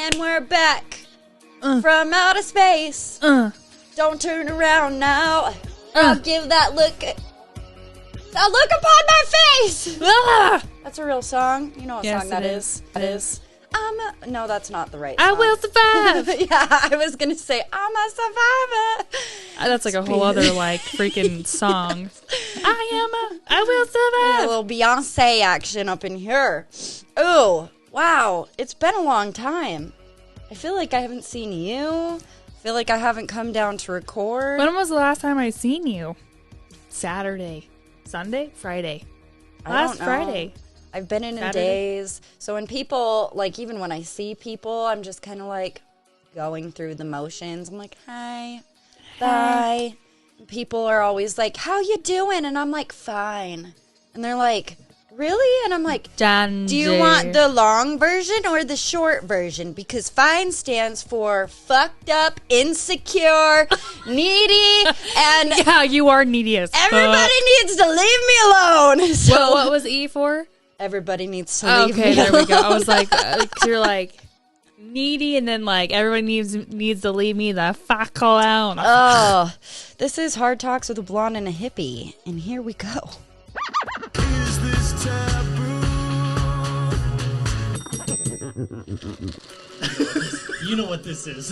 And we're back from outer space. Don't turn around now. I'll give that look. A look upon my face. That's a real song. You know what song that is. That is. No, that's not the right song. I will survive. Yeah, I was going to say, I'm a survivor. That's like a whole other, like, freaking song. I will survive. A little Beyonce action up in here. Oh, wow. It's been a long time. I feel like I haven't seen you. I feel like I haven't come down to record. When was the last time I seen you? Saturday. Sunday? Friday. Last Friday. I've been in days. So when people, like, even when I see people, I'm just kind of like going through the motions. I'm like, hi, bye. People are always like, how you doing? And I'm like, fine. And they're like, really? And I'm like, do you want the long version or the short version? Because fine stands for fucked up, insecure, needy, and yeah, you are needy as fuck. Everybody needs to leave me alone. So what was E for? Everybody needs to leave me alone. Okay, there we go. I was like, you're like needy, and then like everybody needs to leave me the fuck alone. Oh, this is Hard Talks with a Blonde and a Hippie, and here we go. Is this taboo? You know what this is.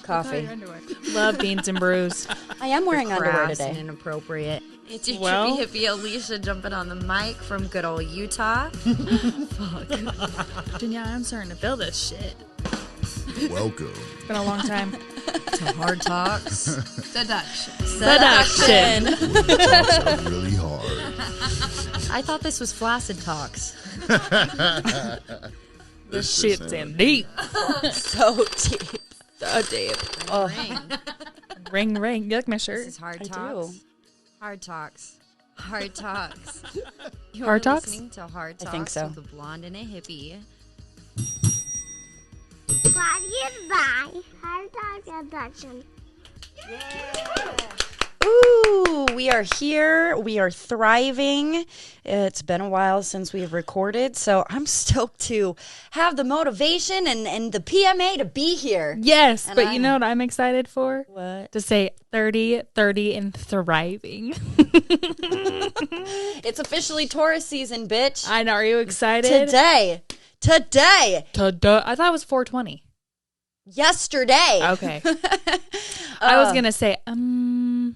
Coffee. Love beans and brews. I am wearing underwear today. And inappropriate. It's your Well. trippy hippie Alicia jumping on the mic from good old Utah. Fuck. Yeah, I'm starting to feel this shit. Welcome. It's been a long time. To Hard Talks. Seduction. Talks are really hard. I thought this was Flaccid Talks. This shit's in deep. So deep. So deep. Oh, Ring. You like my shirt? This is Hard I Talks. do. Hard Talks. Hard Talks. You're Hard Talks? listening to Hard Talks I think so. with a blonde and a hippie. Brought you by Hard Talk Production. Ooh, we are here. We are thriving. It's been a while since we've recorded, so I'm stoked to have the motivation and the PMA to be here. Yes, And but you know what I'm excited for? What? To say 30, and thriving. It's officially Taurus season, bitch. I know. Are you excited? Today. I thought it was 420. Yesterday. Okay. I was going to say, I'm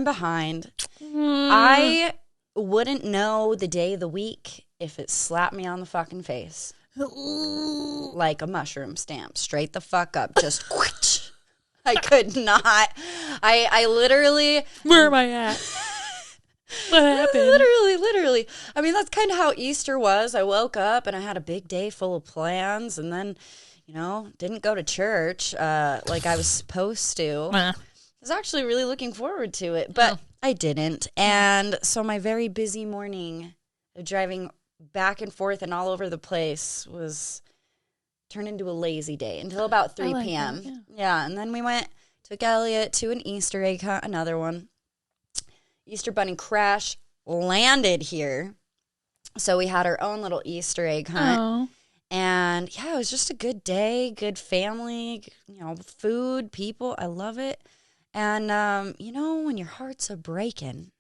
behind. I wouldn't know the day of the week if it slapped me on the fucking face. Like a mushroom stamp. Straight the fuck up. Just whoosh. I could not. I literally... Where am I at? What happened? Literally. I mean, that's kind of how Easter was. I woke up and I had a big day full of plans and then, didn't go to church like I was supposed to. I was actually really looking forward to it, but I didn't. And so my very busy morning of driving back and forth and all over the place was turned into a lazy day until about 3 p.m. That, yeah, and then we took Elliot to an Easter egg hunt, another one. Easter Bunny crash landed here. So we had our own little Easter egg hunt. Oh. And yeah, it was just a good day, good family, food, people. I love it. And, when your heart's a breaking,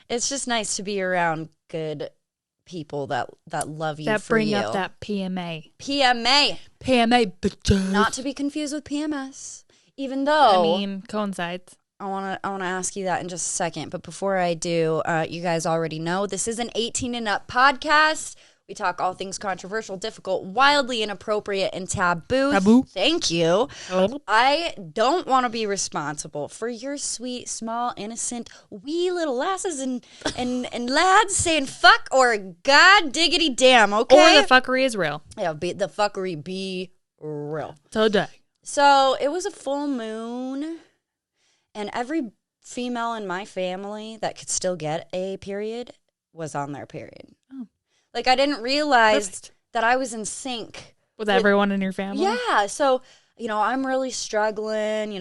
it's just nice to be around good people that love you That for bring you. up that PMA. PMA. bitches. Not to be confused with PMS. Even though... coincides. I want to ask you that in just a second. But before I do, you guys already know this is an 18 and up podcast. We talk all things controversial, difficult, wildly inappropriate, and taboo. Thank you. I don't want to be responsible for your sweet, small, innocent, wee little lasses and lads saying fuck or god diggity damn, okay? Or the fuckery is real. Yeah, the fuckery be real. Today. So it was a full moon, and every female in my family that could still get a period was on their period. Oh. Like, I didn't realize that I was in sync. With everyone in your family? Yeah. So, I'm really struggling,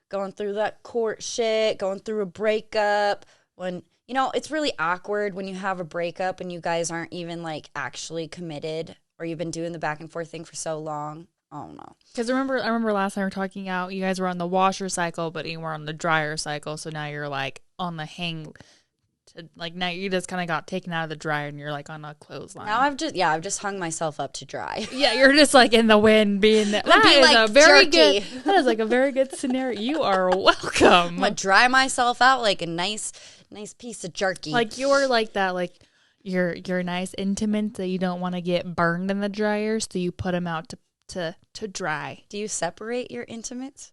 going through that court shit, going through a breakup when, you know, it's really awkward when you have a breakup and you guys aren't even like actually committed, or you've been doing the back and forth thing for so long. Oh no. Because I remember last time we were talking out, you guys were on the washer cycle, but you were on the dryer cycle. So now you're like on the hang. Like now you just kind of got taken out of the dryer and you're like on a clothesline. Now I've just hung myself up to dry. Yeah, you're just like in the wind being that. That being is like a very jerky. good. That is like a very good scenario. You are welcome. I'm gonna dry myself out like a nice piece of jerky. Like you're like that. Like you're nice intimate that you don't want to get burned in the dryer, so you put them out to dry. Do you separate your intimates?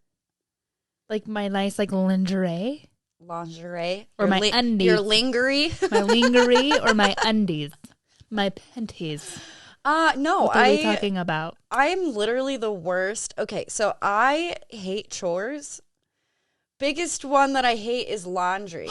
Like my nice like lingerie. Lingerie Or my undies. Your lingerie. My lingerie or my undies. My panties. No, What are we talking about? I'm literally the worst. Okay, so I hate chores. Biggest one that I hate is laundry.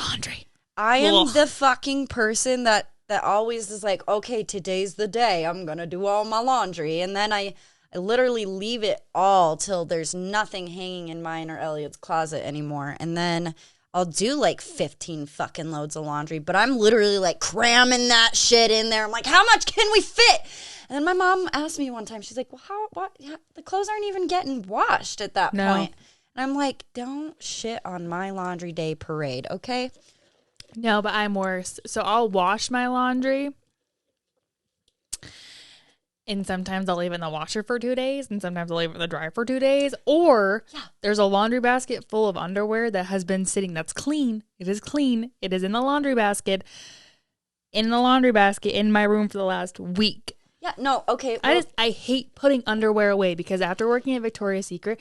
I am Ugh. the fucking person that always is like, okay, today's the day. I'm gonna do all my laundry, and then I literally leave it all till there's nothing hanging in mine or Elliot's closet anymore, and then I'll do like 15 fucking loads of laundry, but I'm literally like cramming that shit in there. I'm like, how much can we fit? And then my mom asked me one time, she's like, well, what? Yeah, the clothes aren't even getting washed at that point. And I'm like, don't shit on my laundry day parade, okay? No, but I'm worse. So I'll wash my laundry. And sometimes I'll leave it in the washer for 2 days. And sometimes I'll leave it in the dryer for 2 days. Or there's a laundry basket full of underwear that has been sitting. That's clean. It is clean. It is in the laundry basket. In the laundry basket in my room for the last week. Yeah, no, okay. Well, I hate putting underwear away because after working at Victoria's Secret,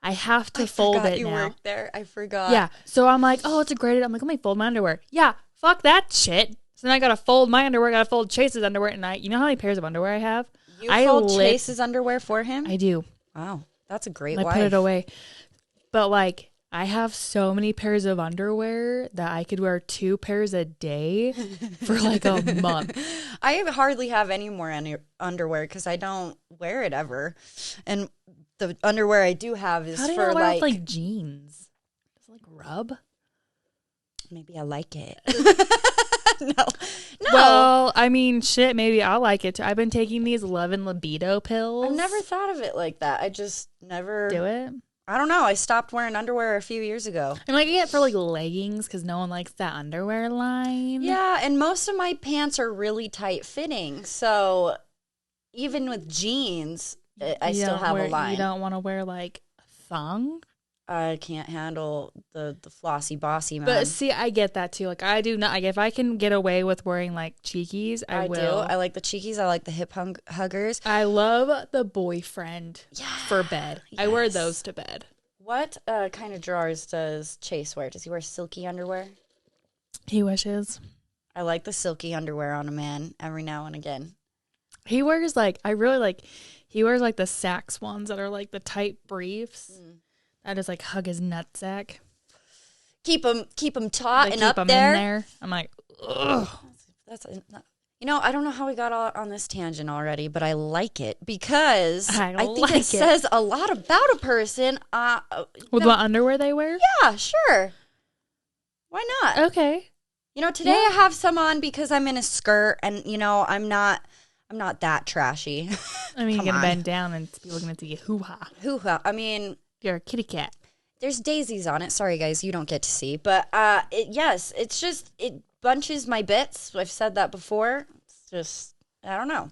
I have to fold it you now. worked there. I forgot. Yeah. So I'm like, oh, it's a great idea. I'm like, let me fold my underwear. Yeah. Fuck that shit. So then I gotta fold my underwear. Gotta fold Chase's underwear. And you know how many pairs of underwear I have? You fold Chase's underwear for him? I do. Wow, that's a great I wife. put it away. But like, I have so many pairs of underwear that I could wear 2 pairs a day for like a month. I hardly have any more underwear because I don't wear it ever. And the underwear I do have is How do you for not wear like, like jeans? Does it like rub? maybe I like it. No. Well, I mean, shit, maybe I'll like it too. I've been taking these Love and Libido pills. I've never thought of it like that. I just never do it. I don't know. I stopped wearing underwear a few years ago. I'm like, I get it for like leggings because no one likes that underwear line. Yeah, and most of my pants are really tight fitting. So even with jeans, I still have a line. You don't want to wear like a thong? I can't handle the flossy bossy man. But see, I get that too. Like I do not. Like if I can get away with wearing like cheekies, I will. I like the cheekies. I like the hip huggers. I love the boyfriend for bed. I wear those to bed. What kind of drawers does Chase wear? Does he wear silky underwear? He wishes. I like the silky underwear on a man every now and again. He wears like he wears like the Saks ones that are like the tight briefs. I just like hug his nutsack. Keep him taut They and keep up him there. in there. I'm like, ugh. That's I don't know how we got on this tangent already, but I like it because I think it says a lot about a person. With what underwear they wear? Yeah, sure. Why not? Okay. Today I have some on because I'm in a skirt, and I'm not that trashy. I mean, you're gonna bend down and be looking at the hoo-ha. Hoo-ha. I mean, you're a kitty cat. There's daisies on it. Sorry, guys, you don't get to see. But it's just, it bunches my bits. I've said that before. It's just, I don't know.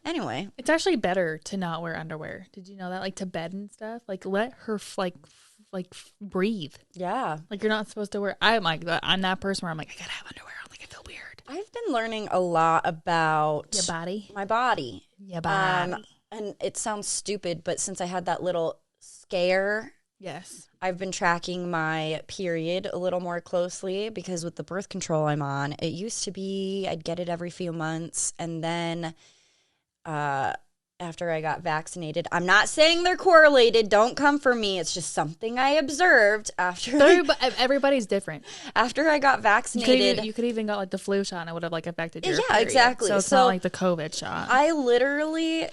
Anyway. It's actually better to not wear underwear. Did you know that? Like to bed and stuff. Like let her breathe. Yeah. Like you're not supposed to wear. I'm that person where I'm like, I gotta have underwear on. Like I feel weird. I've been learning a lot about your body. My body. Your body. And it sounds stupid, but since I had that little scare. Yes. I've been tracking my period a little more closely because with the birth control I'm on, it used to be I'd get it every few months, and then after I got vaccinated. I'm not saying they're correlated. Don't come for me. It's just something I observed Everybody's different. after I got vaccinated. You could even got like the flu shot and it would have like affected your Yeah, period. exactly. So it's not like the COVID shot. I literally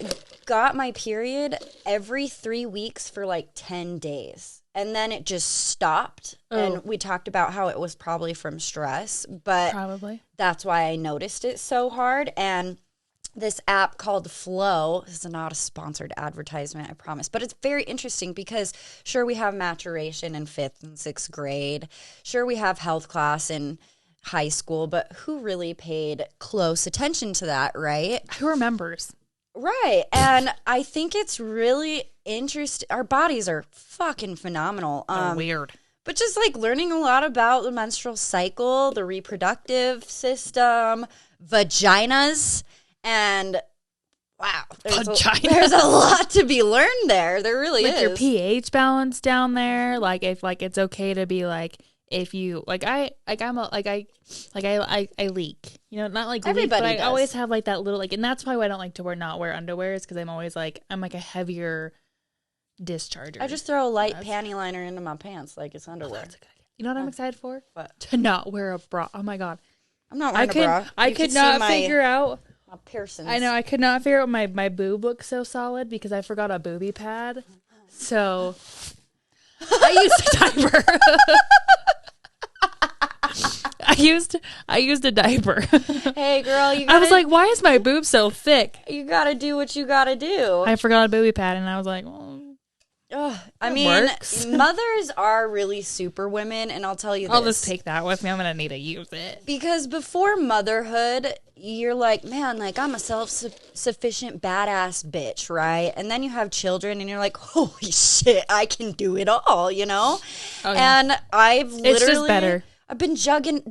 got my period every 3 weeks for like 10 days. And then it just stopped. And we talked about how it was probably from stress. But Probably. that's why I noticed it so hard. And this app called Flow, this is not a sponsored advertisement, I promise, but it's very interesting because sure, we have maturation in 5th and 6th grade. Sure, we have health class in high school, but who really paid close attention to that, right? Who remembers? Right. And I think it's really interesting. Our bodies are fucking phenomenal. Weird. But just like learning a lot about the menstrual cycle, the reproductive system, vaginas. And wow, there's a lot to be learned there. There really is. Your pH balance down there. Like if like it's okay to be like if you I leak. You know, not like everybody leak, but does. I always have like that little like, and that's probably why I don't like to wear underwear is because I'm always like I'm like a heavier discharger. I just throw a light panty liner into my pants like it's underwear. That's a good idea. You know what I'm excited for? What? To not wear a bra. Oh my god. I'm not wearing a bra. I could not figure out. My piercings. I know I could not figure out my boob looks so solid because I forgot a booby pad. So I used a diaper. I used a diaper. Hey girl, I was like, why is my boob so thick? you gotta do what you gotta do. I forgot a booby pad and I was like, I mean, works. mothers are really super women, and I'll tell you this. I'll just take that with me. I'm gonna need to use it. Because before motherhood, you're like, man, like I'm a self-sufficient badass bitch, right? And then you have children and you're like, holy shit, I can do it all, you know? Oh, yeah. And I've literally... It's just better. I've been juggling.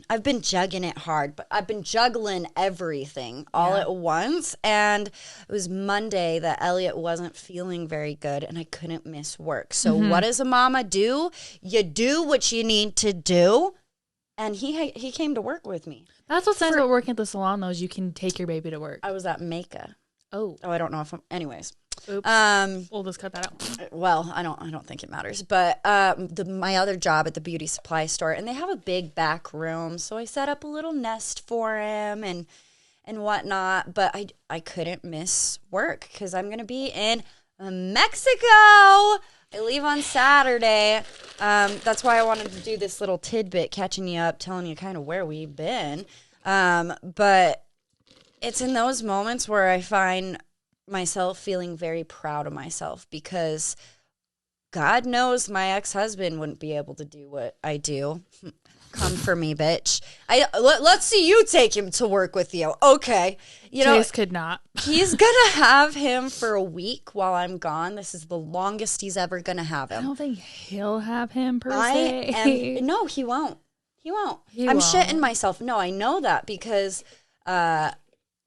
I've been jugging it hard, but I've been juggling everything all at once. And it was Monday that Elliot wasn't feeling very good and I couldn't miss work. So what does a mama do? You do what you need to do. And he came to work with me. That's what's nice about working at the salon, though, is you can take your baby to work. I was at Mecca. Oh, I don't know if I'm... Anyways. oops. We'll just cut that out. Well, I don't think it matters. But my other job at the beauty supply store, and they have a big back room, so I set up a little nest for him and whatnot. But I couldn't miss work because I'm gonna be in Mexico. I leave on Saturday. That's why I wanted to do this little tidbit, catching you up, telling you kind of where we've been. But it's in those moments where I find myself feeling very proud of myself because God knows my ex-husband wouldn't be able to do what I do. Come for me, bitch. Let's see you take him to work with you. Okay. You know, Chase could not. he's going to have him for a week while I'm gone. This is the longest he's ever going to have I him. don't think he'll have him per se. No, he won't. He won't. He I'm won't. shitting myself. No, I know that because I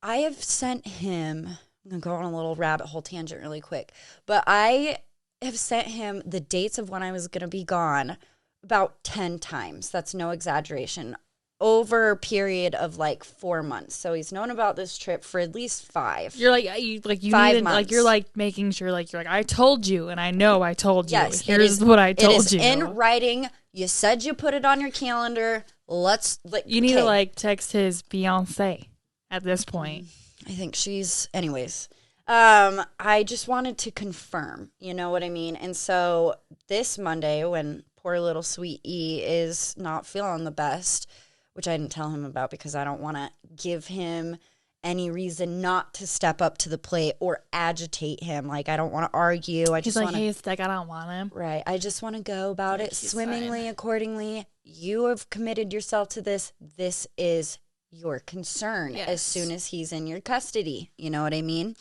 have sent him... I'm going to go on a little rabbit hole tangent really quick. But I have sent him the dates of when I was going to be gone about 10 times. That's no exaggeration. Over a period of like 4 months. So he's known about this trip for at least 5. You're like, you 5 need, months. like, you're like making sure, like, you're like, I told you, and I know I told you. Yes, Here's what I told It is you. in writing. You said you put it on your calendar. You need to, like, text his fiance at this point. I think she's, anyways. I just wanted to confirm, you know what I mean? And so this Monday, when poor little sweet E is not feeling the best, which I didn't tell him about because I don't want to give him any reason not to step up to the plate or agitate him. Like, I don't want to argue. He's like, hey, Stick, I don't want him. Right. I just want to go about it swimmingly, accordingly. You have committed yourself to this. This is your concern as soon as he's in your custody. You know what I mean?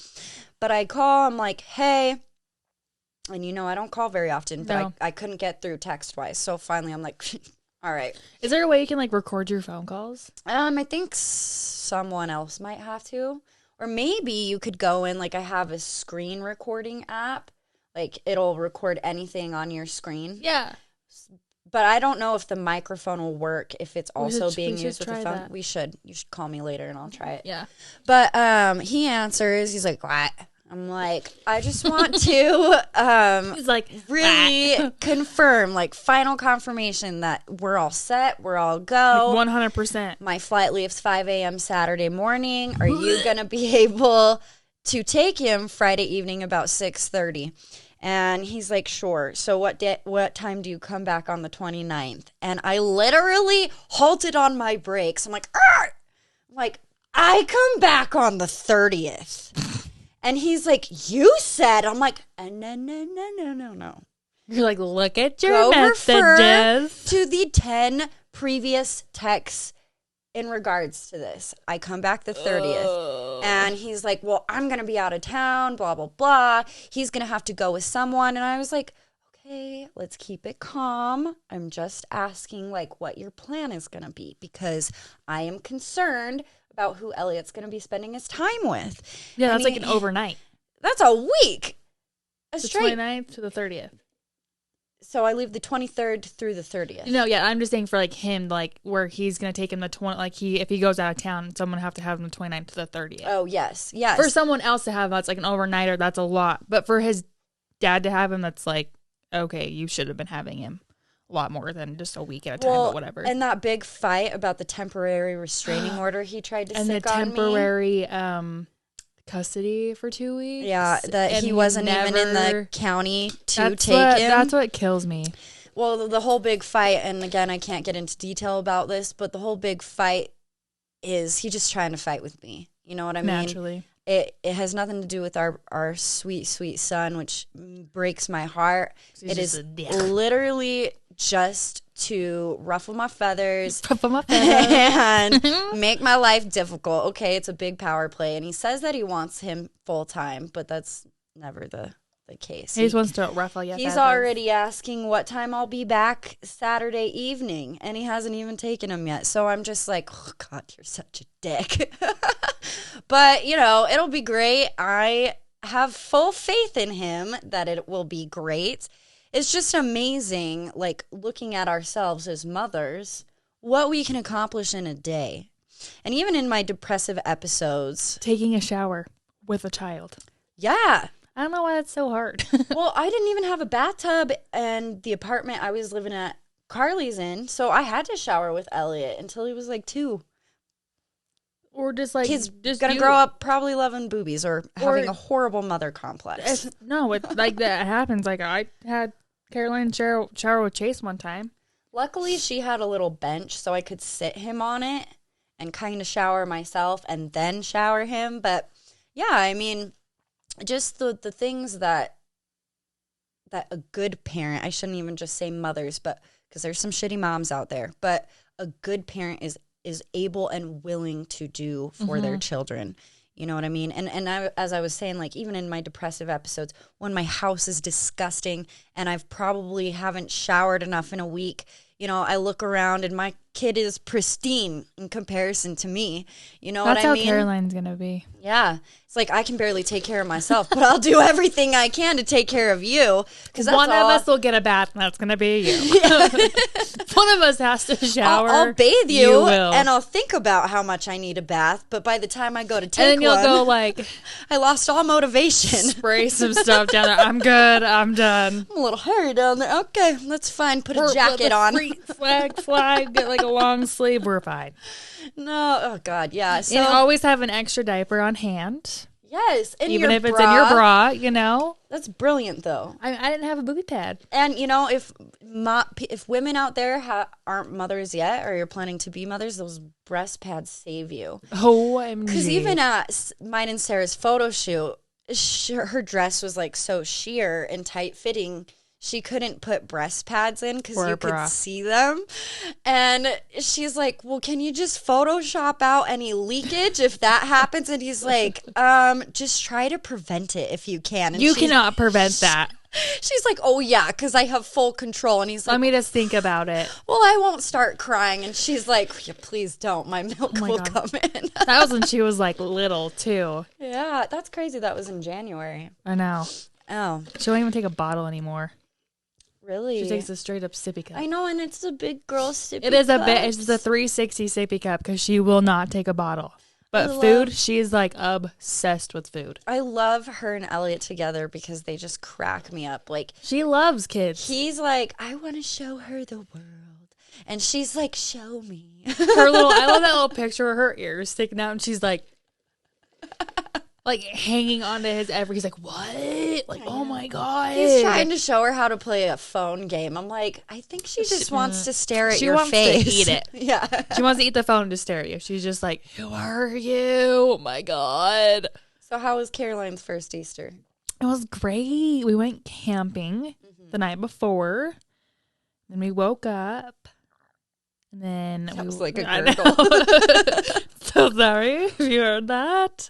But I call, I'm like, hey, and you know, I don't call very often, but I couldn't get through text-wise. So finally I'm like, all right. Is there a way you can, like, record your phone calls? I think someone else might have to. Or maybe you could go in, like, I have a screen recording app. Like, it'll record anything on your screen. Yeah. But I don't know if the microphone will work if it's also should- being we should used with the try phone. that. We should. You should call me later and I'll try it. Yeah. But he answers. He's like, "What?" I'm like, "I just want to He's like, really confirm, like final confirmation that we're all set. We're all go. 100%. My flight leaves 5 a.m. Saturday morning. Are you going to be able to take him Friday evening about 6:30? And he's like, sure. So what time do you come back on the 29th? And I literally halted on my brakes. I'm like, "Arr!" I'm like, I come back on the 30th. And he's like, you said. I'm like, no. You're like, look at your Go refer messages. to the 10 previous texts in regards to this. I come back the 30th. And he's like, well, I'm going to be out of town, blah, blah, blah. He's going to have to go with someone. And I was like, okay, let's keep it calm. I'm just asking, like, what your plan is going to be because I am concerned about who Elliot's going to be spending his time with. Yeah, And that's like an overnight. That's a week. A The straight. 29th to the 30th. So I leave the 23rd through the 30th. No, yeah, I'm just saying for like him, like where he's gonna take him the 20, like if he goes out of town, someone have to have him the 29th to the 30th. Oh, yes. For someone else to have that's like an overnighter, that's a lot. But for his dad to have him, that's like, okay, you should have been having him a lot more than just a week at a time, but whatever. And that big fight about the temporary restraining order he tried to and the sick on me. temporary custody for 2 weeks. Yeah, that And he wasn't even in the never- county to that's take what, him. That's what kills me. Well, the whole big fight, and again, I can't get into detail about this, but the whole big fight is he just trying to fight with me. You know what I mean? Naturally. It has nothing to do with our sweet, sweet son, which breaks my heart. He's It just is a dick. literally just to ruffle my feathers Puff on my feathers. and make my life difficult. Okay, it's a big power play. And he says that he wants him full time, but that's never the case. He just wants to ruffle your He's feathers. already asking what time I'll be back Saturday evening, and he hasn't even taken him yet. So I'm just like, oh, God, you're such a dick. But, you know, it'll be great. I have full faith in him that it will be great. It's just amazing, like, looking at ourselves as mothers, what we can accomplish in a day. And even in my depressive episodes. Taking a shower with a child. Yeah. I don't know why that's so hard. Well, I didn't even have a bathtub and the apartment I was living at Carly's in, so I had to shower with Elliot until he was like 2. Or just like Kid's just gonna you- grow up probably loving boobies or having a horrible mother complex. No, it like that happens. Like I had Caroline shower with Chase one time. Luckily, she had a little bench so I could sit him on it and kind of shower myself and then shower him. But yeah, I mean, just the things that a good parent, I shouldn't even just say mothers, but because there's some shitty moms out there, but a good parent is able and willing to do for their children. You know what I mean? And I, as I was saying, like even in my depressive episodes, when my house is disgusting and I've probably haven't showered enough in a week, you know, I look around and my kid is pristine in compartion to me. You know That's what I how mean? Caroline's gonna be. Yeah. It's like I can barely take care of myself, but I'll do everything I can to take care of you. Because One of us will get a bath, and that's gonna be you. One of us has to shower. I'll bathe you, will. and I'll think about how much I need a bath. But by the time I go to take and then you'll one, go like I lost all motivation. spray some stuff down there. I'm good. I'm done. I'm a little hairy down there. Okay, that's fine. Put a jacket on. Flag, get like a long sleeve. We're fine. No, oh God, yeah. So And always have an extra diaper on hand, yes, in even your if it's in your bra. You know, That's brilliant, though. I didn't have a booby pad. And you know, if women out there aren't mothers yet, or you're planning to be mothers, those breast pads save you. OMG. Because even at mine and Sarah's photo shoot, her dress was like so sheer and tight fitting. She couldn't put breast pads in because Or a you bra. could see them. And she's like, well, can you just Photoshop out any leakage if that happens? And he's like, just try to prevent it if you can. And you cannot prevent that. She's like, oh, yeah, because I have full control. And he's like, Let me just think about it. well, I won't start crying. And she's like, yeah, please don't. My milk my will God. come in. That was when she was like little too. Yeah, that's crazy. That was in January. I know. Oh, She won't even take a bottle anymore. Really? She takes a straight up sippy cup. I know, and it's a big girl sippy It is a bit. cups. It's a 360 sippy cup because she will not take a bottle. But I food, love- she is like obsessed with food. I love her and Elliot together because they just crack me up. Like, She loves kids. he's like, I want to show her the world. And she's like, show me. Her little, I love that little picture of her ears sticking out, and she's like hanging onto his every. He's like, what? Like, oh my god. He's trying to show her how to play a phone game. I'm like, I think she just wants to stare at She your wants face. to eat it. Yeah. She wants to eat the phone and just stare at you. She's just like, who are you? Oh my god. So how was Caroline's first Easter? It was great. We went camping the night before. Then we woke up. And then That was like I a know. gurgle. So sorry if you heard that.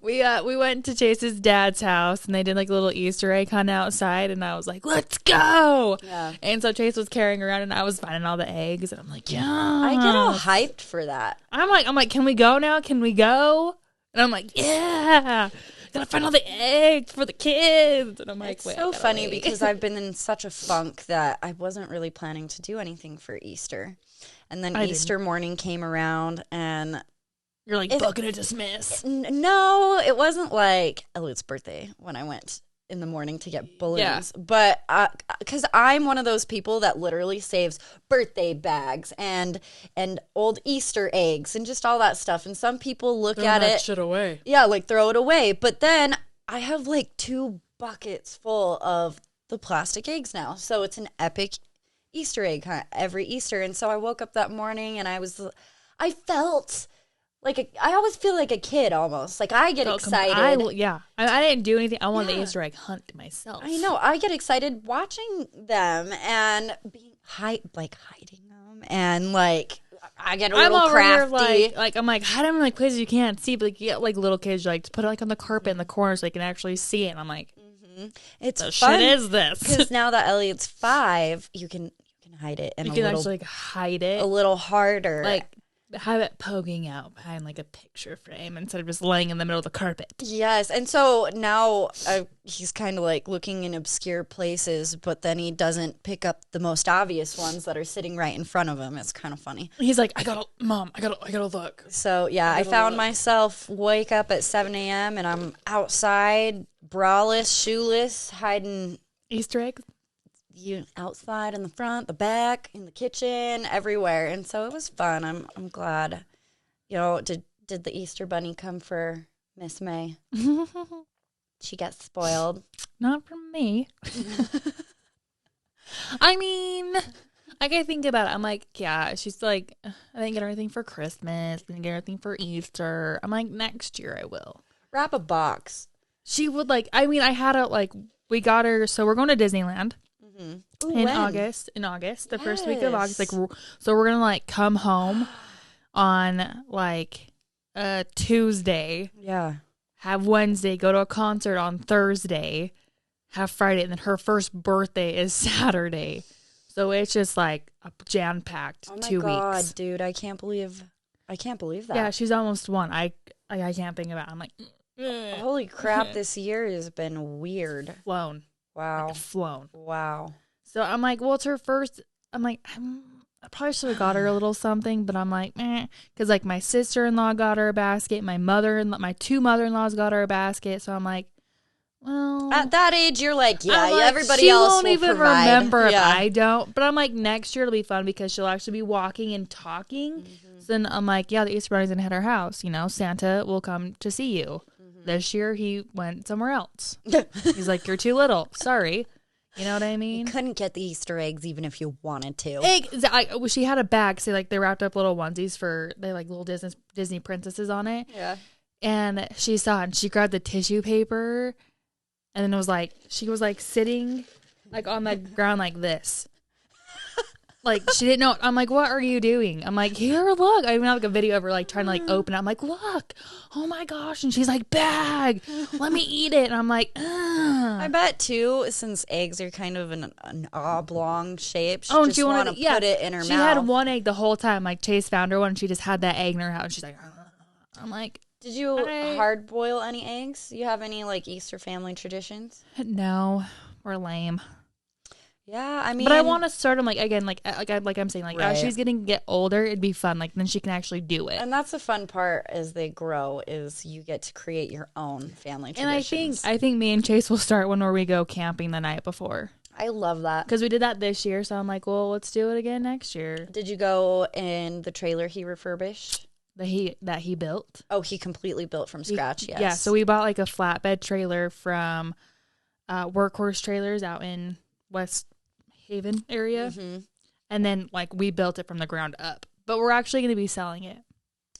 We went to Chase's dad's house and they did like a little Easter egg hunt outside, and I was like, let's go. Yeah. And so Chase was carrying around and I was finding all the eggs, and I'm like, yeah. I get all hyped for that. I'm like, can we go now? Can we go? And I'm like, yeah. Gotta find all the eggs for the kids. And I'm like, It's wait, so I gotta funny wait. because I've been in such a funk that I wasn't really planning to do anything for Easter. And then I Easter morning came around, and You're like, bucket of dismiss. no, it wasn't like Elliot's birthday when I went in the morning to get balloons. Yeah. But because I'm one of those people that literally saves birthday bags and old Easter eggs and just all that stuff. And some people look at it. shit away. Yeah, like throw it away. But then I have like 2 buckets full of the plastic eggs now. So it's an epic Easter egg hunt every Easter. And so I woke up that morning and I felt like I always feel like a kid almost. Like I get excited. I didn't do anything. I wanted the Easter egg hunt myself. I know. I get excited watching them and being hiding them, and like I get a I'm little over here crafty. I'm like, hide them in like places you can't see, but like, you get like little kids like to put it like on the carpet in the corner so they can actually see it. And I'm like, It's the fun shit is this? because now that Elliot's 5, you can hide it and You a can little actually like hide it, a little harder. like have it poking out behind like a picture frame instead of just laying in the middle of the carpet. Yes, and so now he's kind of like looking in obscure places, but then he doesn't pick up the most obvious ones that are sitting right in front of him. It's kind of funny. He's like, I gotta look. So yeah, I found myself wake up at 7 a.m. and I'm outside, braless, shoeless, hiding Easter eggs. outside in the front, the back, in the kitchen, everywhere. And so it was fun. I'm glad. You know, did the Easter bunny come for Miss May? She got spoiled. Not from me. I mean, like I think about it, I'm like, yeah, she's like, I didn't get her anything for Christmas, didn't get her anything for Easter. I'm like, next year I will. Wrap a box. She would like, I mean, I had a like, we got her, so we're going to Disneyland. Ooh, In when? August, the first week of August, like, Yes. so we're gonna like come home on like a Tuesday, Yeah. have Wednesday, go to a concert on Thursday, have Friday, and then her first birthday is Saturday. So it's just like a jam packed Oh my 2 God, weeks. dude, I can't believe that. Yeah, she's almost 1. I can't think about it. I'm like, Holy crap, this year has been weird. flown, Wow. flown. Wow. So I'm like, well, it's her first. I'm like, I probably should have got her a little something, but I'm like, because like my sister-in-law got her a basket, my 2 mother-in-laws got her a basket. So I'm like, well, At that age, you're like, yeah, I'm like, everybody she else won't will even provide. remember if Yeah. I don't. But I'm like, next year it'll be fun because she'll actually be walking and talking. Mm-hmm. So then I'm like, yeah, the Easter Bunny's gonna hit her house. You know, Santa will come to see you. Mm-hmm. This year he went somewhere else. He's like, you're too little. Sorry. You know what I mean? Couldn't get the Easter eggs even if you wanted to. She had a bag, so like they wrapped up little onesies they like little Disney princesses on it. Yeah. And she saw it and she grabbed the tissue paper, and then it was like she was like sitting like on the ground like this. Like she didn't know. I'm like, what are you doing? I'm like, here, look. I even have like a video of her like trying to like open it. I'm like, look, oh my gosh. And she's like, bag, let me eat it. And I'm like, ugh. I bet too, since eggs are kind of an oblong shape, she and just she wanted want to put it in her she mouth. had one egg the whole time. Like Chase found her one, and she just had that egg in her house. And she's like, I'm like, Did you I- hard boil any eggs? You have any like Easter family traditions? no, we're lame. Yeah, I mean, But I want to start them like again, like I'm saying, like as Right. she's get older, it'd be fun. Like then she can actually do it. and that's the fun part as they grow is you get to create your own family And I traditions. think me and Chase will start when we go camping the night before I love that. because we did that this year. So I'm like, well, let's do it again next year. Did you go in the trailer he refurbished? That he built. Oh, he completely built from scratch. Yes. Yeah. So we bought like a flatbed trailer from Workhorse Trailers out in West Haven area, and then like we built it from the ground up. But we're actually going to be selling it.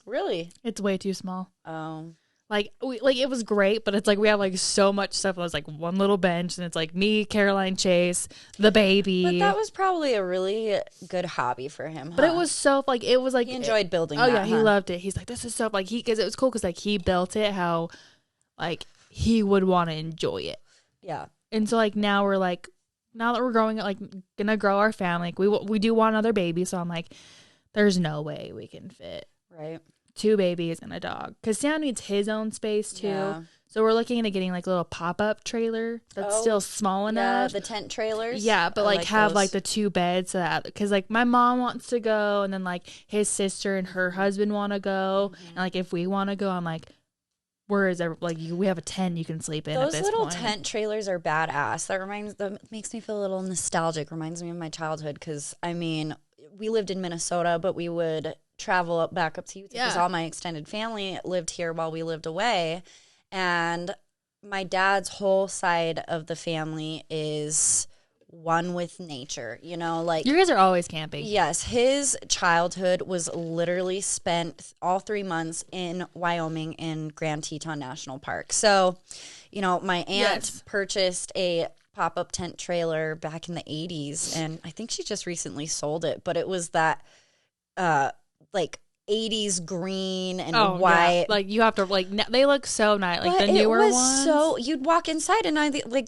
Really? It's way too small. Oh. Like it was great, but it's like we have like so much stuff. There's like one little bench, and it's like me, Caroline, Chase, the baby. But that was probably a really good hobby for him. But it was so like it was like He enjoyed building. Oh that, yeah, he huh? loved it. He's like, this is so like because it was cool because like he built it how like he would want to enjoy it. Yeah. And so like now that we're growing like gonna grow our family, like, we do want another baby. So I'm like, there's no way we can fit Right. 2 babies and a dog because Sam needs his own space too. Yeah. So we're looking into getting like a little pop-up trailer that's Oh, still small Yeah, enough. the tent trailers. Yeah, but I like have those. like the 2 beds so that because like my mom wants to go and then like his sister and her husband want to go and like if we want to go, I'm like, where is like we have a tent you can sleep in. Those at this little point. tent trailers are badass. That makes me feel a little nostalgic. Reminds me of my childhood because I mean, we lived in Minnesota, but we would travel back up to Utah because Yeah. all my extended family lived here while we lived away, and my dad's whole side of the family is one with nature. You know, like You guys are always camping. yes, his childhood was literally spent all 3 months in Wyoming in Grand Teton National Park. So, you know, my aunt Yes. purchased a pop-up tent trailer back in the 80s, and I think she just recently sold it, but it was that like 80s green and white. Yeah. Like you have to like they look so nice. Like But the newer it was ones. so you'd walk inside and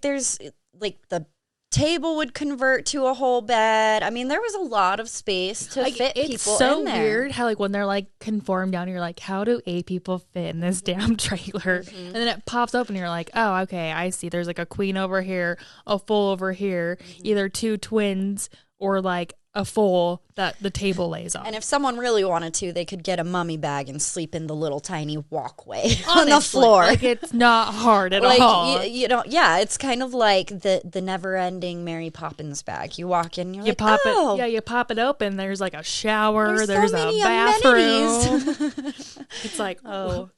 there's like the table would convert to a whole bed. I mean, there was a lot of space to like, fit it's people so in there. weird how like when they're like conformed down, you're like, how do 8 people fit in this damn trailer? Mm-hmm. And then it pops up and you're like, oh, okay, I see. There's like a queen over here, a full over here, Mm-hmm. either 2 twins or like a full that the table lays on. And if someone really wanted to, they could get a mummy bag and sleep in the little tiny walkway on Honestly, the floor. like it's not hard at Like all. you know, yeah, it's kind of like the never-ending Mary Poppins bag. You walk in, you're You like, pop oh, it, yeah. You pop it open. There's like a shower. there's so a many bathroom. amenities. It's like Oh,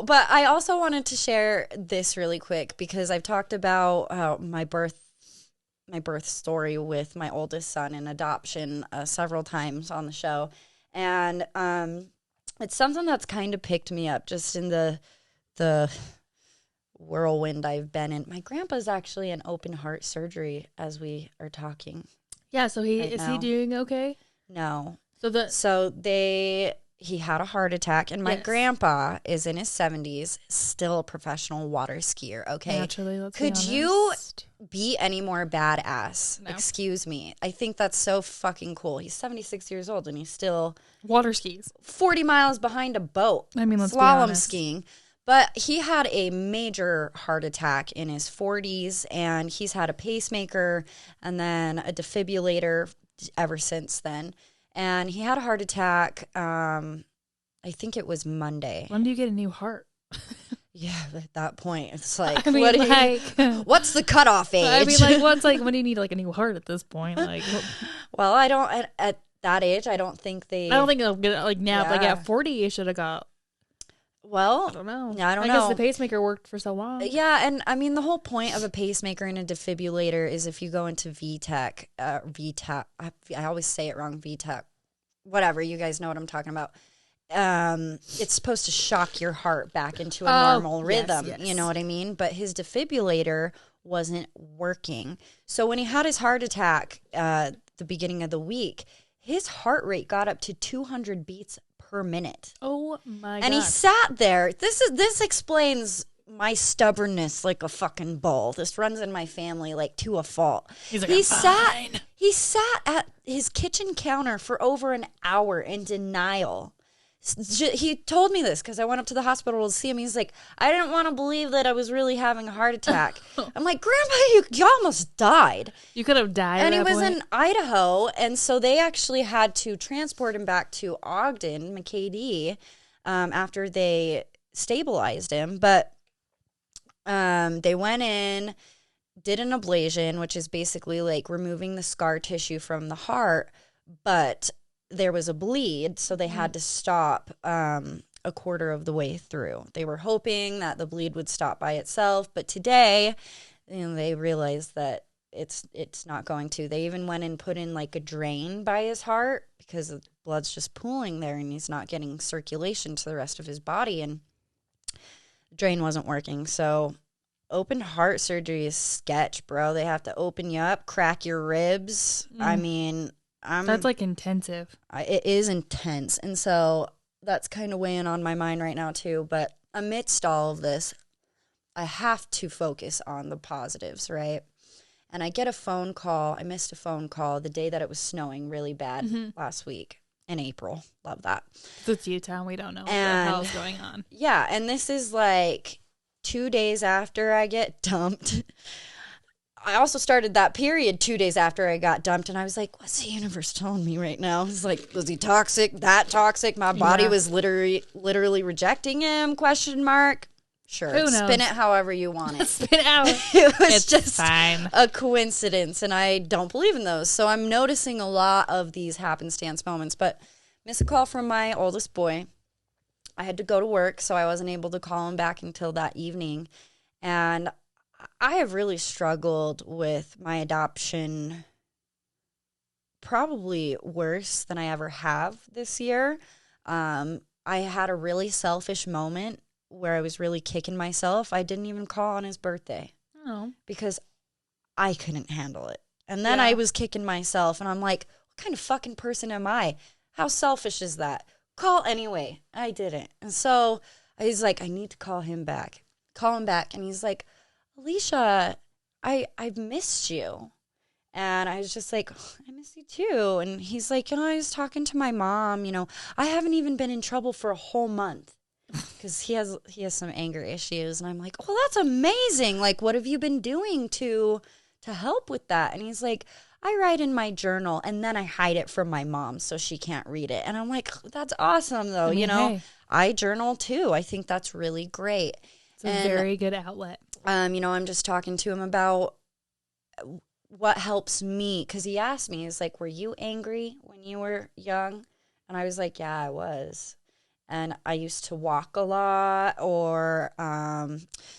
but I also wanted to share this really quick because I've talked about my birth story with my oldest son and adoption several times on the show, and it's something that's kind of picked me up just in the whirlwind I've been in. My grandpa's actually in open heart surgery as we are talking. yeah. So he Right is now. he doing okay? No, So he had a heart attack, and my Yes. grandpa is in his 70s, still a professional water skier. Okay, naturally, let's could be you honest. be any more badass? No. Excuse me. I think that's so fucking cool. He's 76 years old and he's still water skis? 40 miles behind a boat. I mean, let's be slalom honest. skiing. But he had a major heart attack in his 40s, and he's had a pacemaker and then a defibrillator ever since then. And he had a heart attack. I think it was Monday. When do you get a new heart? Yeah, at that point, it's like, I mean, what do you- like, what's the cutoff age? I mean, like, what's like, when do you need like a new heart at this point? Like, Well, I don't at that age. I don't think they. I don't think it'll get like now. Like Yeah. at 40, you should have got. Well, I don't know. Yeah, I don't I know. guess the pacemaker worked for so long. Yeah, and I mean the whole point of a pacemaker and a defibrillator is if you go into VTech, I always say it wrong, VTech, whatever. You guys know what I'm talking about. It's supposed to shock your heart back into a normal yes, rhythm. yes. You know what I mean? But his defibrillator wasn't working. So when he had his heart attack the beginning of the week, his heart rate got up to 200 beats per minute. Oh my god! And he sat there. This explains my stubbornness like a fucking bull. This runs in my family like to a fault. He's like, he "I'm sat fine." he sat at his kitchen counter for over an hour in denial, He told me this because I went up to the hospital to see him. He's like, I didn't want to believe that I was really having a heart attack. I'm like, Grandpa, you almost died. You could have died. And at he that was point. in Idaho, and so they actually had to transport him back to Ogden, McKD, after they stabilized him. But they went in, did an ablation, which is basically like removing the scar tissue from the heart, but there was a bleed, so they had to stop a quarter of the way through. They were hoping that the bleed would stop by itself, but today, they realized that it's not going to. They even went and put in like a drain by his heart because the blood's just pooling there and he's not getting circulation to the rest of his body, and the drain wasn't working. So open heart surgery is sketch, bro. They have to open you up, crack your ribs. I mean, That's like intensive. it is intense. And so that's kind of weighing on my mind right now too. But amidst all of this, I have to focus on the positives, right? And I get a phone call. I missed a phone call the day that it was snowing really bad last week in April. Love that. It's Utah. We don't know what the And- hell's going on. Yeah, and this is like 2 days after I get dumped. I also started that period 2 days after I got dumped, and I was like, what's the universe telling me right now? It's like, was he toxic? That toxic? My body Yeah. was literally rejecting him? Question mark. Sure. Who knows? Spin it however you want it. Spit out. It was It's just fine. a coincidence, and I don't believe in those. So I'm noticing a lot of these happenstance moments. But miss a call from my oldest boy. I had to go to work, so I wasn't able to call him back until that evening. And I have really struggled with my adoption, probably worse than I ever have this year. I had a really selfish moment where I was really kicking myself. I didn't even call on his birthday Oh. because I couldn't handle it. And then Yeah. I was kicking myself, and I'm like, what kind of fucking person am I? How selfish is that? Call anyway. I didn't. And so he's like, I need to call him back. Call him back. And he's like, Alicia, I've missed you. And I was just like, I miss you too. And he's like, I was talking to my mom, I haven't even been in trouble for a whole month. Because he has some anger issues. And I'm like, oh, that's amazing. Like, what have you been doing to help with that? And he's like, I write in my journal and then I hide it from my mom so she can't read it. And I'm like, that's awesome though. I mean, hey. I journal too. I think that's really great. It's a very good outlet. I'm just talking to him about what helps me. Because he asked me, he's like, were you angry when you were young? And I was like, yeah, I was. And I used to walk a lot, or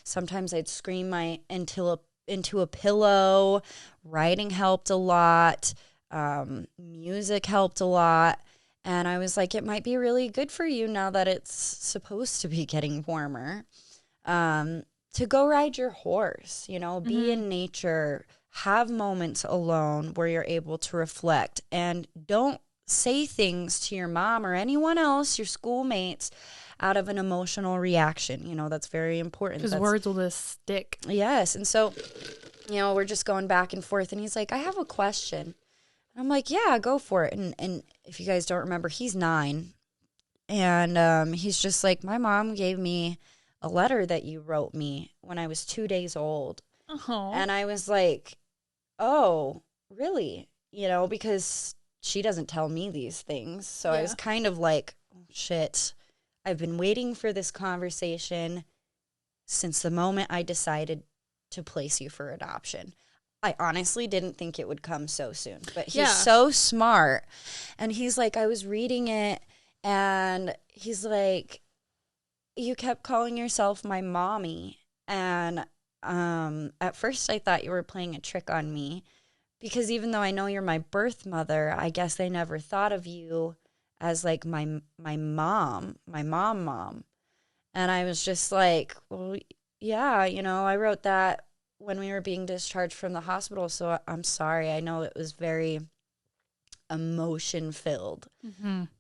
sometimes I'd scream into a pillow. Writing helped a lot. Music helped a lot. And I was like, it might be really good for you now that it's supposed to be getting warmer, to go ride your horse, be in nature, have moments alone where you're able to reflect, and don't say things to your mom or anyone else, your schoolmates, out of an emotional reaction. That's very important. Because words will just stick. Yes. And so, we're just going back and forth. And he's like, I have a question. And I'm like, yeah, go for it. And if you guys don't remember, he's 9. And he's just like, my mom gave me a letter that you wrote me when I was 2 days old. Oh. And I was like, oh, really? Because she doesn't tell me these things. So I was kind of like, oh, shit. I've been waiting for this conversation since the moment I decided to place you for adoption. I honestly didn't think it would come so soon. But he's so smart. And he's like, I was reading it, and he's like, you kept calling yourself my mommy. And at first I thought you were playing a trick on me. Because even though I know you're my birth mother, I guess they never thought of you as like my mom. And I was just like, well, yeah, I wrote that when we were being discharged from the hospital. So I'm sorry. I know it was very emotion filled.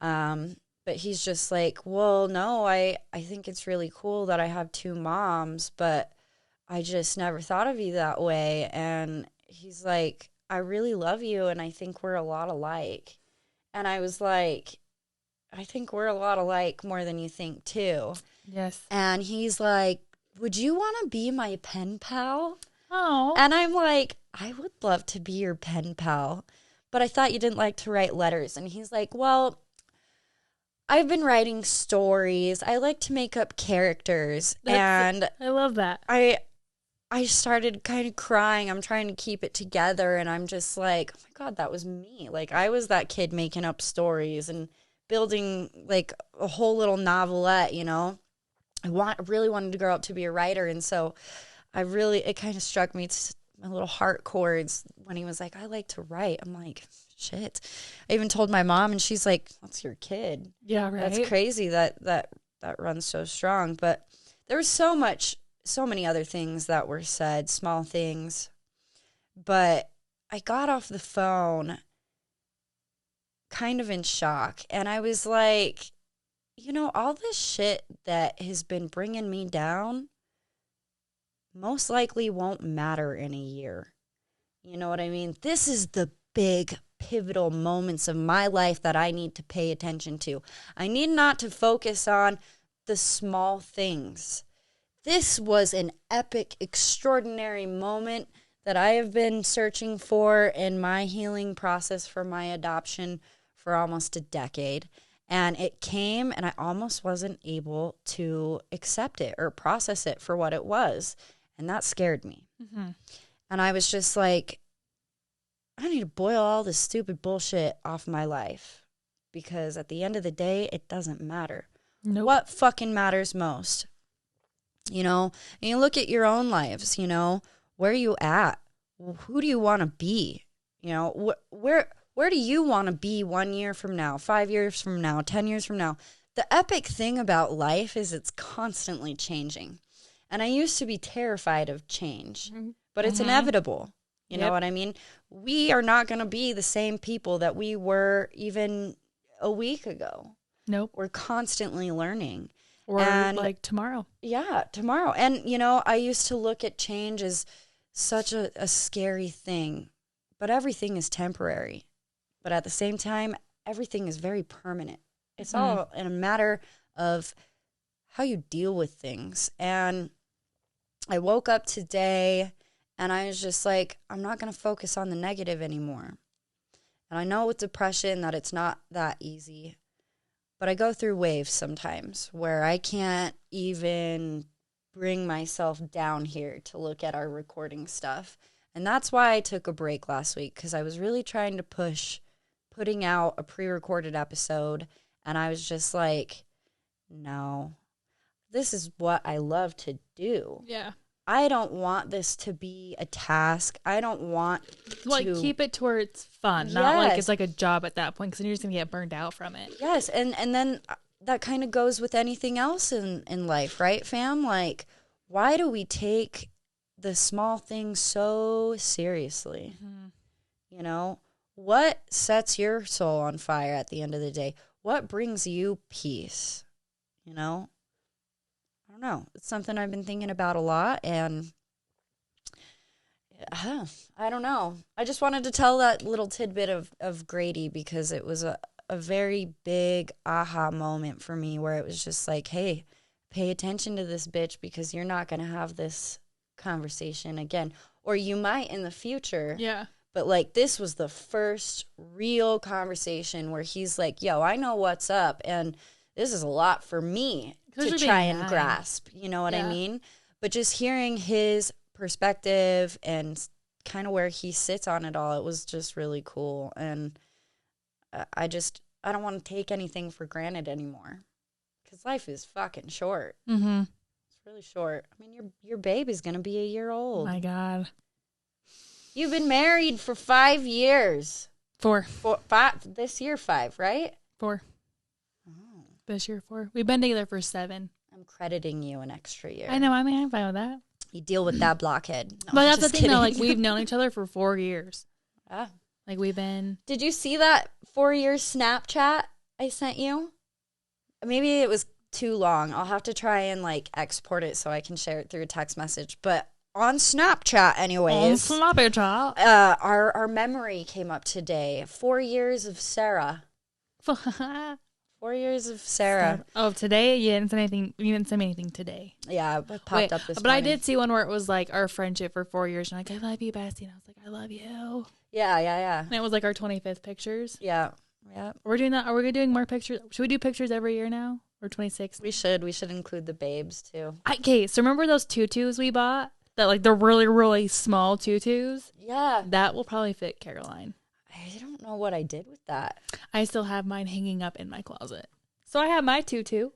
But he's just like, well, no, I think it's really cool that I have 2 moms, but I just never thought of you that way. And he's like, I really love you, and I think we're a lot alike. And I was like, I think we're a lot alike more than you think, too. Yes. And he's like, would you want to be my pen pal? Oh. And I'm like, I would love to be your pen pal, but I thought you didn't like to write letters. And he's like, well, I've been writing stories. I like to make up characters. And I love that. I started kind of crying. I'm trying to keep it together. And I'm just like, oh my God, that was me. Like, I was that kid making up stories and building like a whole little novelette, you know. Really wanted to grow up to be a writer. And so it kind of struck me to my little heart chords when he was like, I like to write. I'm like, shit. I even told my mom, and she's like, that's your kid. Yeah, right. That's crazy that runs so strong. But there was so many other things that were said, small things. But I got off the phone kind of in shock. And I was like, you know, all this shit that has been bringing me down most likely won't matter in a year. You know what I mean? This is the big pivotal moments of my life that I need to pay attention to. I need not to focus on the small things. This was an epic, extraordinary moment that I have been searching for in my healing process for my adoption for almost a decade. And it came, and I almost wasn't able to accept it or process it for what it was. And that scared me. Mm-hmm. And I was just like, I need to boil all this stupid bullshit off my life. Because at the end of the day, it doesn't matter. Nope. What fucking matters most? You know, and you look at your own lives, you know, where are you at? Who do you want to be? You know, where do you want to be 1 year from now, 5 years from now, 10 years from now? The epic thing about life is it's constantly changing. And I used to be terrified of change, but it's inevitable. You know what I mean? We are not going to be the same people that we were even a week ago. Nope. We're constantly learning. Or like tomorrow. Yeah, tomorrow. And, you know, I used to look at change as such a scary thing, but everything is temporary. But at the same time, everything is very permanent. It's all in a matter of how you deal with things. And I woke up today and I was just like, I'm not going to focus on the negative anymore. And I know with depression that it's not that easy. But I go through waves sometimes where I can't even bring myself down here to look at our recording stuff. And that's why I took a break last week, because I was really trying to push putting out a pre-recorded episode. And I was just like, no, this is what I love to do. Yeah. I don't want this to be a task. I don't want like to keep it to where it's fun, not like it's like a job at that point, because then you're just gonna get burned out from it. Yes, and then that kind of goes with anything else in life, right, fam? Like, why do we take the small things so seriously? Mm-hmm. You know, what sets your soul on fire at the end of the day? What brings you peace? You know? I don't know. It's something I've been thinking about a lot, and I don't know. I just wanted to tell that little tidbit of Grady, because it was a very big aha moment for me, where it was just like, hey, pay attention to this bitch, because you're not going to have this conversation again. Or you might in the future. Yeah. But, like, this was the first real conversation where he's like, yo, I know what's up, and this is a lot for me to try and grasp. You know what I mean? But just hearing his perspective and kind of where he sits on it all, it was just really cool. And I don't want to take anything for granted anymore, because life is fucking short. Mm-hmm. It's really short. I mean, your baby's going to be a year old. Oh my God. You've been married for 5 years. 4. 5, this year 5, right? 4. Oh. This year 4. We've been together for 7. I'm crediting you an extra year. I know. I mean, I'm fine with that. You deal with that blockhead. No, But I'm that's the just thing, though. Like, kidding. we've known each other for 4 years. Ah. Like, we've been. Did you see that 4-year Snapchat I sent you? Maybe it was too long. I'll have to try and, like, export it so I can share it through a text message. But on Snapchat, anyways. On Snapchat. Our memory came up today. 4 years of Sarah. 4 4 years of Sarah. Oh, today? You didn't send anything. You didn't send me anything today. Yeah, it popped Wait, up this but morning. I did see one where it was like our friendship for 4 years. And like, I love you, Bessie. And I was like, I love you. Yeah. And it was like our 25th pictures. Yeah. We're doing that. Are we doing more pictures? Should we do pictures every year now? Or 26? We should include the babes too. Okay, so remember those tutus we bought? That like the really, really small tutus? Yeah. That will probably fit Caroline. I don't know what I did with that. I still have mine hanging up in my closet. So I have my tutu.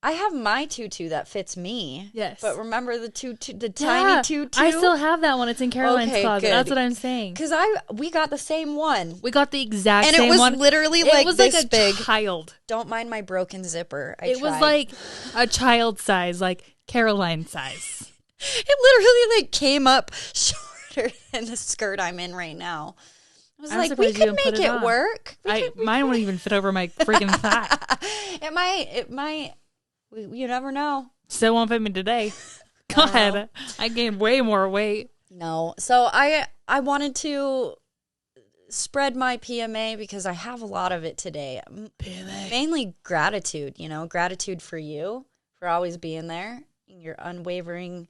I have my tutu that fits me. Yes. But remember the tiny tutu? I still have that one. It's in Caroline's Okay, closet. good. That's what I'm saying. Because we got the same one. We got the exact And same it was one. literally It like was this like a big. child. Don't mind my broken zipper. It was like a child size, like Caroline size. It literally like came up shorter than the skirt I'm in right now. I was I'm like, we surprised you could didn't put make it it on. work. Mine won't even fit over my freaking thigh. It might. You never know. Still won't fit me today. Go ahead. I gained way more weight. No. So I wanted to spread my PMA because I have a lot of it today. PMA. Mainly gratitude, gratitude for you for always being there. Your unwavering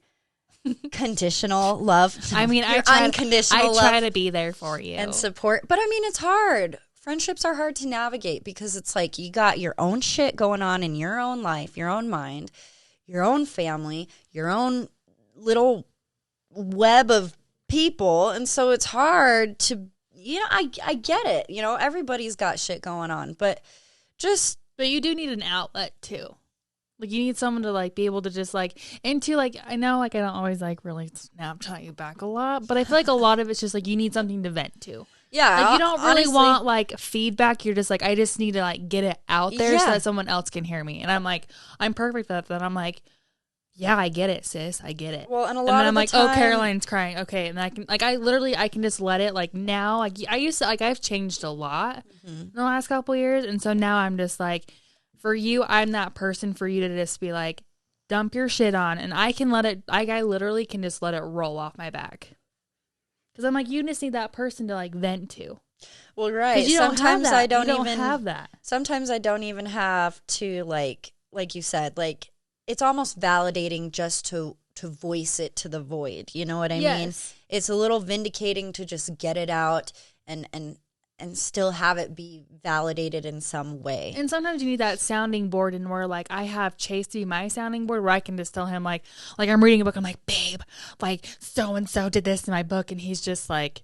conditional love. I mean, Your unconditional I try love to be there for you. and support. But I mean, it's hard. Friendships are hard to navigate because it's like you got your own shit going on in your own life, your own mind, your own family, your own little web of people. And so it's hard to, I get it. Everybody's got shit going on, but you do need an outlet too. Like you need someone to like be able to just like into like I know like I don't always like really Snapchat you back a lot, but I feel like a lot of it's just like you need something to vent to. yeah, Like you don't really honestly, want like feedback. You're just like I just need to like get it out there so Yeah. that someone else can hear me. And I'm like I'm perfect for that. Then I'm like, yeah, I get it, sis. I get it. Well, and a And lot then of I'm the like, time, oh, Caroline's crying. Okay, and I can like I can just let it like now. Like I used to like I've changed a lot in the last couple of years, and so now I'm just like, for you, I'm that person for you to just be like, dump your shit on, and I can let it. I literally can just let it roll off my back. Because I'm like, you just need that person to like vent to. Well, right. You don't Sometimes have that. I don't You even have that. Sometimes I don't even have to like you said, like it's almost validating just to voice it to the void. You know what I mean? It's a little vindicating to just get it out and still have it be validated in some way. And sometimes you need that sounding board, and where like I have Chase to be my sounding board, where I can just tell him like I'm reading a book, I'm like, babe, like so and so did this in my book, and he's just like,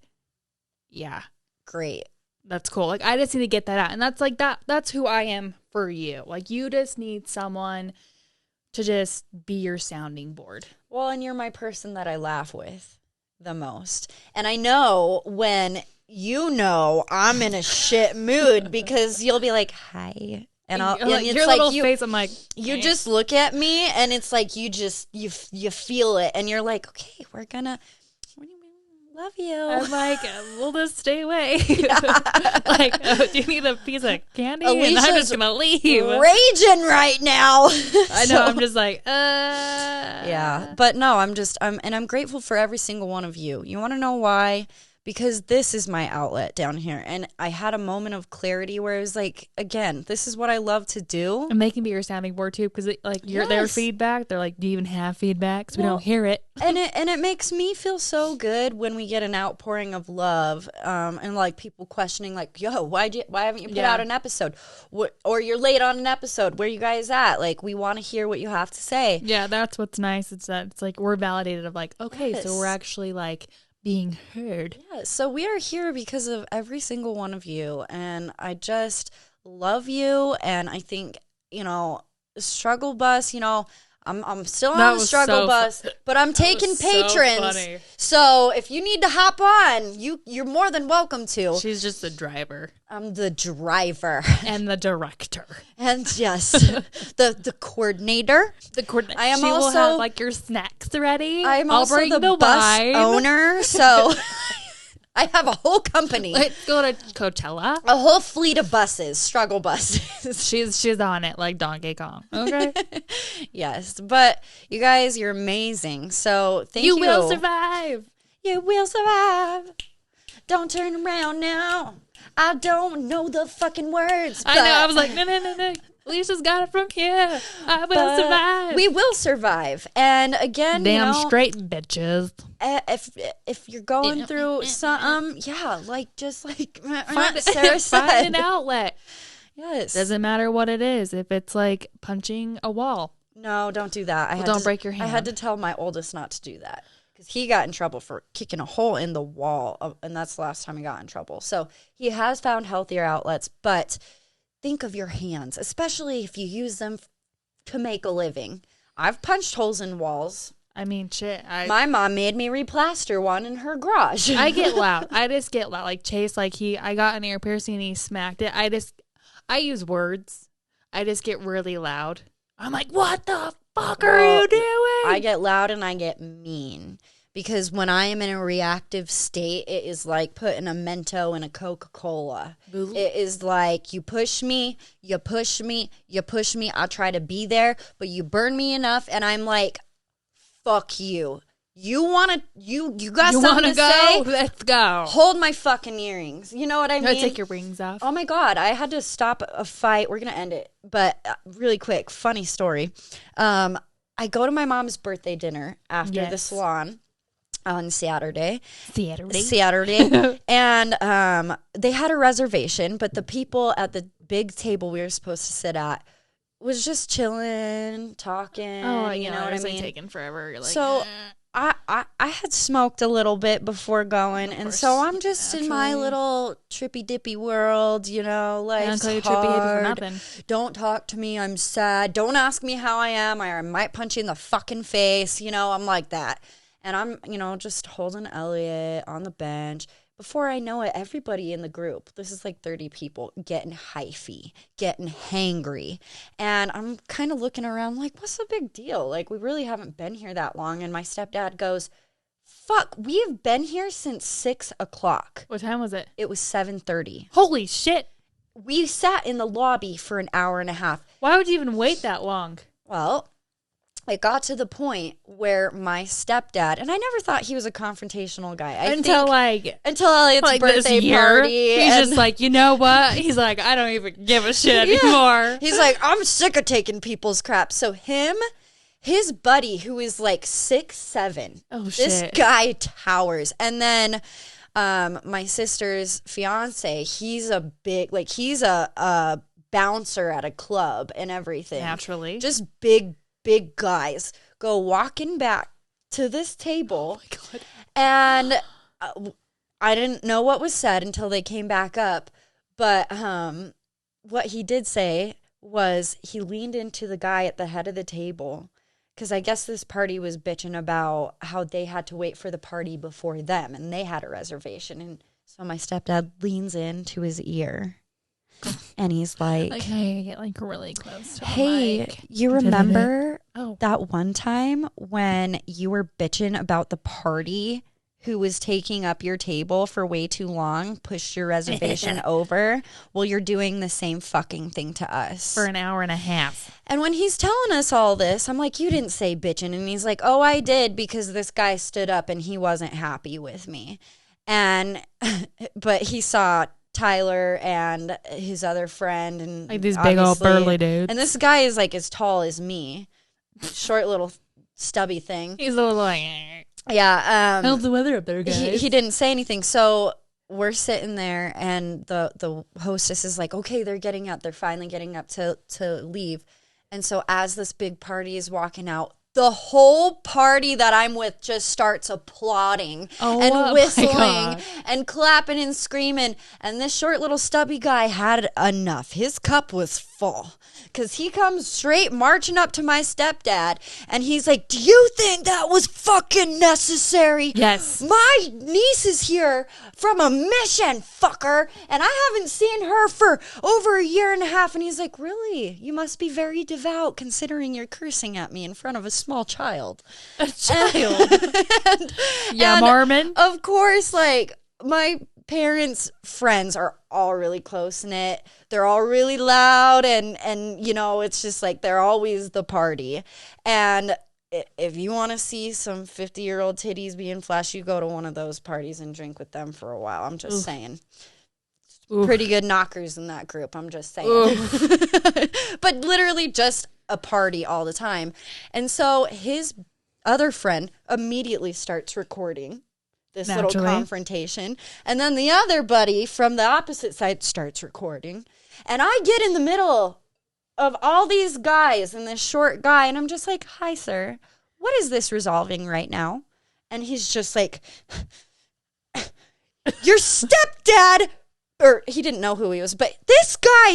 yeah, Great. that's cool. Like I just need to get that out, and that's like that's who I am for you. Like you just need someone to just be your sounding board. Well, and you're my person that I laugh with the most. And I know when I'm in a shit mood because you'll be like, hi. And Like, it's your like little you face, I'm like, you just look at me and it's like you feel it and you're like, okay, what do you mean? Love you. I'm like, we'll just stay away. Like, do you need a piece of candy? And I'm Alicia's just gonna leave. raging right now. I know. So- I'm just like, Yeah, but no, I'm grateful for every single one of you. You want to know why? Because this is my outlet down here. And I had a moment of clarity where I was like, again, this is what I love to do. And they can be your sounding board too, because like their Yes. feedback, they're like, do you even have feedback? Because we Well, don't hear it. And it makes me feel so good when we get an outpouring of love, and like people questioning like, yo, why haven't you put Yeah. out an episode? Or you're late on an episode. Where you guys at? Like, we want to hear what you have to say. Yeah, that's what's nice. It's that it's like we're validated of like, okay, so Yes. we're actually like being heard. Yeah, so we are here because of every single one of you, and I just love you. And I think struggle bus. I'm still That on the was struggle so bus, but I'm taking was so patrons. funny. So if you need to hop on, you're more than welcome to. She's just the driver I'm the driver, and the director. and yes, the coordinator. The coordinator. I am she will also- have like your snacks ready. I'm I'll also bring the bus wine. owner, so I have a whole company. Let's go to Coachella. A whole fleet of buses, struggle buses. She's on it like Donkey Kong. Okay, Yes, but you guys, you're amazing. So thank you. you will survive. You will survive. Don't turn around now. I don't know the fucking words. I know. I but was like, no. Lisa's got it from here. I will survive. We will survive. And again, Damn you know, straight, bitches. if you're going through something, yeah, like just like Find Sarah said. Find an outlet. Yes. Doesn't matter what it is. If it's like punching a wall. No, don't do that. Don't break your I had hand. to tell my oldest not to do that because he got in trouble for kicking a hole in the wall, and that's the last time he got in trouble. So he has found healthier outlets, but think of your hands, especially if you use them to make a living. I've punched holes in walls. I mean, shit. My mom made me replaster one in her garage. I get loud. I just get loud. Like Chase, like I got an ear piercing and he smacked it. I use words. I just get really loud. I'm like, what the fuck are you doing? I get loud and I get mean because when I am in a reactive state, it is like putting a Mento in a Coca-Cola. It is like you push me, you push me, you push me. I'll try to be there, but you burn me enough and I'm like, fuck you. You got something to go? say? Let's go. Hold my fucking earrings. You know what I mean? Take your rings off. Oh my God, I had to stop a fight. We're going to end it. But really quick, funny story. I go to my mom's birthday dinner after the salon on Saturday. And they had a reservation, but the people at the big table we were supposed to sit at was just chilling, talking. Oh, you know what I mean? Taking forever. You're like, so I had smoked a little bit before going, and so I'm just in my little trippy dippy world, you know. Life's hard. Don't talk to me. I'm sad. Don't ask me how I am. I might punch you in the fucking face. You know, I'm like that. And I'm, you know, just holding Elliot on the bench. Before I know it, everybody in the group, this is like 30 people, getting hyphy, getting hangry. And I'm kind of looking around like, what's the big deal? Like, we really haven't been here that long. And my stepdad goes, fuck, we've been here since 6 o'clock. What time was it? It was 7:30. Holy shit. We sat in the lobby for an hour and a half. Why would you even wait that long? Well, it got to the point where my stepdad, and I never thought he was a confrontational guy. Until Elliot's birthday party. He's just like, you know what? He's like, I don't even give a shit anymore. He's like, I'm sick of taking people's crap. So his buddy, who is like 6'7". Oh, shit. This guy towers. And then my sister's fiance, he's a bouncer at a club and everything. Naturally. Just big guys go walking back to this table. Oh my God. And I didn't know what was said until they came back up. But what he did say was he leaned into the guy at the head of the table because I guess this party was bitching about how they had to wait for the party before them and they had a reservation. And so my stepdad leans into his ear. And he's like, okay, get like really close to the hey, mic. you remember that one time when you were bitching about the party who was taking up your table for way too long, pushed your reservation over? Well, you're doing the same fucking thing to us. For an hour and a half. And when he's telling us all this, I'm like, you didn't say bitching. And he's like, oh, I did because this guy stood up and he wasn't happy with me. But he saw Tyler and his other friend and like these big old burly dudes. And this guy is like as tall as me. Short little stubby thing. He's a little like, yeah. How's the weather up there, guys? He didn't say anything. So we're sitting there and the hostess is like, okay, they're getting up. They're finally getting up to leave. And so as this big party is walking out, the whole party that I'm with just starts applauding and whistling and clapping and screaming. And this short little stubby guy had enough. His cup was full because he comes straight marching up to my stepdad and he's like, do you think that was fucking necessary? Yes. My niece is here from a mission, fucker, and I haven't seen her for over a year and a half. And he's like, really? You must be very devout considering you're cursing at me in front of a small child. A child? And Mormon? Of course, like, my parents' friends are all really close-knit. They're all really loud, and you know, it's just like they're always the party. And if you want to see some 50-year-old titties being flashed, you go to one of those parties and drink with them for a while. I'm just saying. pretty good knockers in that group, I'm just saying. But literally just a party all the time. And so his other friend immediately starts recording this little confrontation. And then the other buddy from the opposite side starts recording. And I get in the middle of all these guys and this short guy, and I'm just like, hi, sir, what is this resolving right now? And he's just like, your stepdad, or he didn't know who he was, but this guy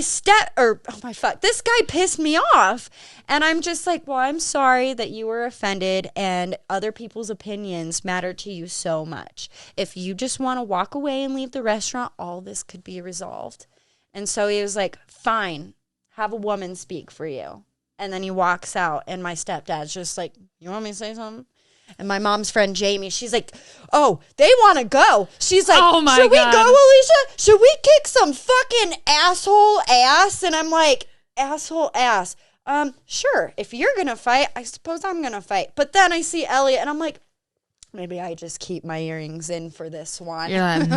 this guy pissed me off. And I'm just like, well, I'm sorry that you were offended and other people's opinions matter to you so much. If you just want to walk away and leave the restaurant, all this could be resolved. And so he was like, fine, have a woman speak for you. And then he walks out, and my stepdad's just like, you want me to say something? And my mom's friend Jamie, she's like, oh, they want to go. She's like, oh my should God. we go, Alicia? Should we kick some fucking asshole ass? And I'm like, asshole ass. Sure. If you're going to fight, I suppose I'm going to fight. But then I see Elliot, and I'm like, maybe I just keep my earrings in for this one. You're like, no.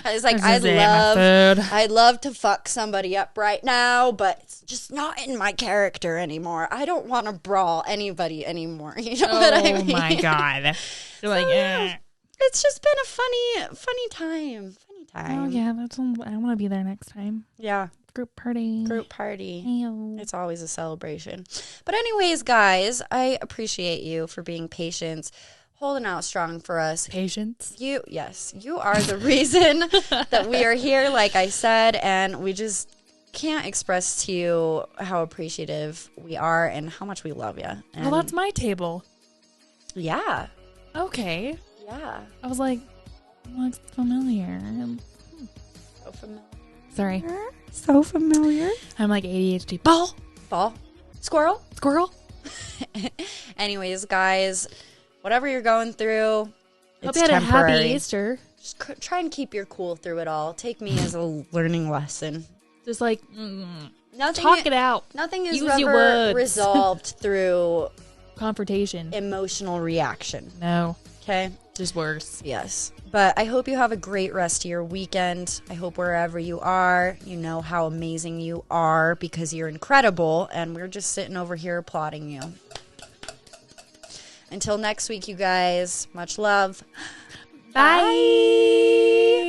I was like, I'd love to fuck somebody up right now, but it's just not in my character anymore. I don't want to brawl anybody anymore. You know what I mean? Oh my God. You're like, yeah. It's just been a funny time. Oh yeah, I want to be there next time. Yeah. Group party. Ew. It's always a celebration. But anyways, guys, I appreciate you for being patient, holding out strong for us. Patience. You are the reason that we are here, like I said, and we just can't express to you how appreciative we are and how much we love you. And well, that's my table. Yeah. Okay. Yeah. I was like, looks familiar. So familiar. Sorry. So familiar. I'm like ADHD. Ball. Squirrel. Anyways, guys, whatever you're going through, hope it's you had temporary. a happy Easter. Just try and keep your cool through it all. Take me as a learning lesson. Just like, nothing, talk it out. Nothing is Use your ever words. resolved through confrontation. Emotional reaction. No. Okay? Just worse. Yes. But I hope you have a great rest of your weekend. I hope wherever you are, you know how amazing you are because you're incredible, and we're just sitting over here applauding you. Until next week, you guys, much love. Bye.